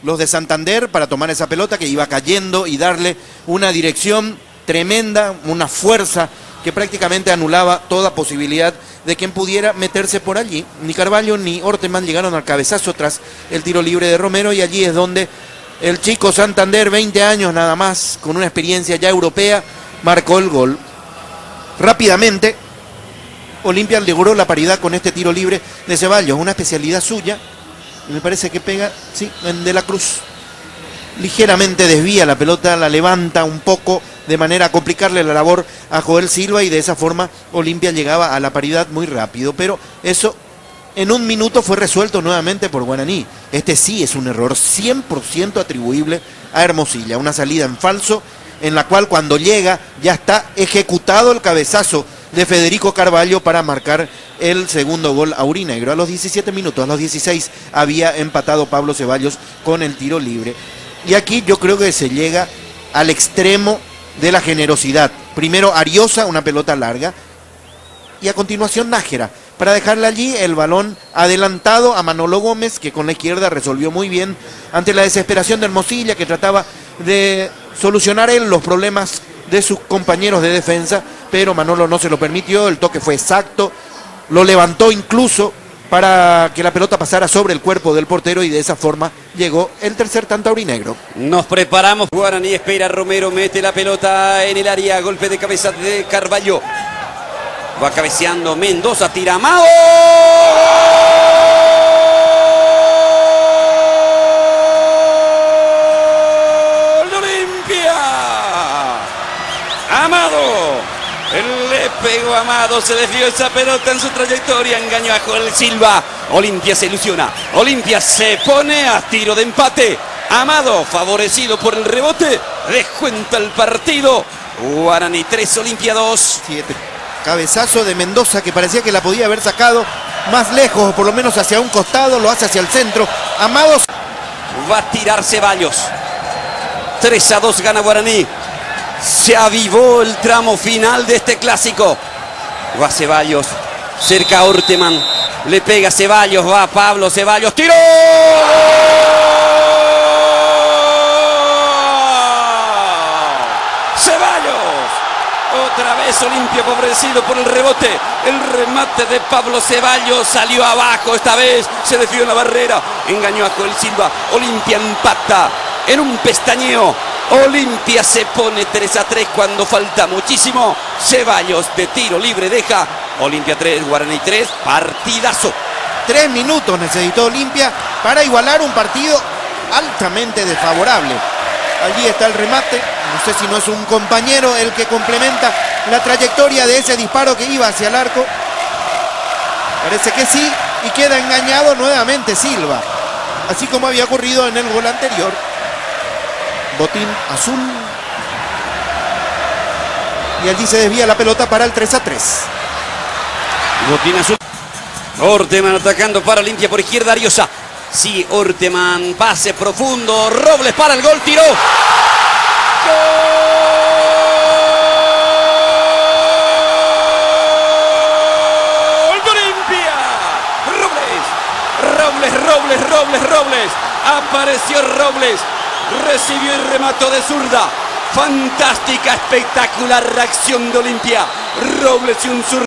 los de Santander para tomar esa pelota que iba cayendo y darle una dirección tremenda, una fuerza que prácticamente anulaba toda posibilidad de quien pudiera meterse por allí. Ni Carvalho ni Orteman llegaron al cabezazo tras el tiro libre de Romero, y allí es donde el chico Santander, 20 años nada más, con una experiencia ya europea, marcó el gol. Rápidamente, Olimpia logró la paridad con este tiro libre de Ceballos, una especialidad suya. Me parece que pega, sí, en De la Cruz. Ligeramente desvía la pelota, la levanta un poco de manera a complicarle la labor a Joel Silva, y de esa forma Olimpia llegaba a la paridad muy rápido. Pero eso en un minuto fue resuelto nuevamente por Guaraní. Este sí es un error 100% atribuible a Hermosilla. Una salida en falso en la cual cuando llega ya está ejecutado el cabezazo de Federico Carvalho para marcar el segundo gol aurinegro. A los 17 minutos, a los 16 había empatado Pablo Ceballos con el tiro libre. Y aquí yo creo que se llega al extremo de la generosidad. Primero Ariosa, una pelota larga, y a continuación Nájera, para dejarle allí el balón adelantado a Manolo Gómez, que con la izquierda resolvió muy bien ante la desesperación de Hermosilla, que trataba de solucionar él los problemas de sus compañeros de defensa, pero Manolo no se lo permitió. El toque fue exacto, lo levantó incluso para que la pelota pasara sobre el cuerpo del portero, y de esa forma llegó el tercer tanto aurinegro. Nos preparamos. Guaraní espera, Romero mete la pelota en el área, golpe de cabeza de Carvalho. Va cabeceando Mendoza, tira Amado. ¡Olimpia! Amado. Le pegó a Amado, se desvió esa pelota en su trayectoria, engañó a Joel Silva. Olimpia se ilusiona, Olimpia se pone a tiro de empate. Amado, favorecido por el rebote, descuenta el partido. Guaraní 3, Olimpia 2. 7. Cabezazo de Mendoza, que parecía que la podía haber sacado más lejos, o por lo menos hacia un costado, lo hace hacia el centro. Amado va a tirar Ceballos. 3-2 gana Guaraní. Se avivó el tramo final de este clásico. Va Ceballos, cerca a Orteman, le pega Ceballos, va Pablo Ceballos, tiró. Ceballos, otra vez Olimpia favorecido por el rebote. El remate de Pablo Ceballos salió abajo, esta vez se desvió en la barrera, engañó a Joel Silva. Olimpia empata en un pestañeo. Olimpia se pone 3-3 cuando falta muchísimo. Ceballos de tiro libre deja. Olimpia 3, Guaraní 3, partidazo. 3 minutos necesitó Olimpia para igualar un partido altamente desfavorable. Allí está el remate, no sé si no es un compañero el que complementa la trayectoria de ese disparo que iba hacia el arco. Parece que sí, y queda engañado nuevamente Silva, así como había ocurrido en el gol anterior. Botín azul, y allí se desvía la pelota para el 3-3. Botín azul. Orteman atacando para Olimpia por izquierda, Ariosa. Sí, Orteman, pase profundo, Robles para el gol, tiró. ¡Gol! ¡Olimpia! Robles. Apareció Robles. Recibió el remató de zurda. Fantástica, espectacular reacción de Olimpia. Robles y un zurdo.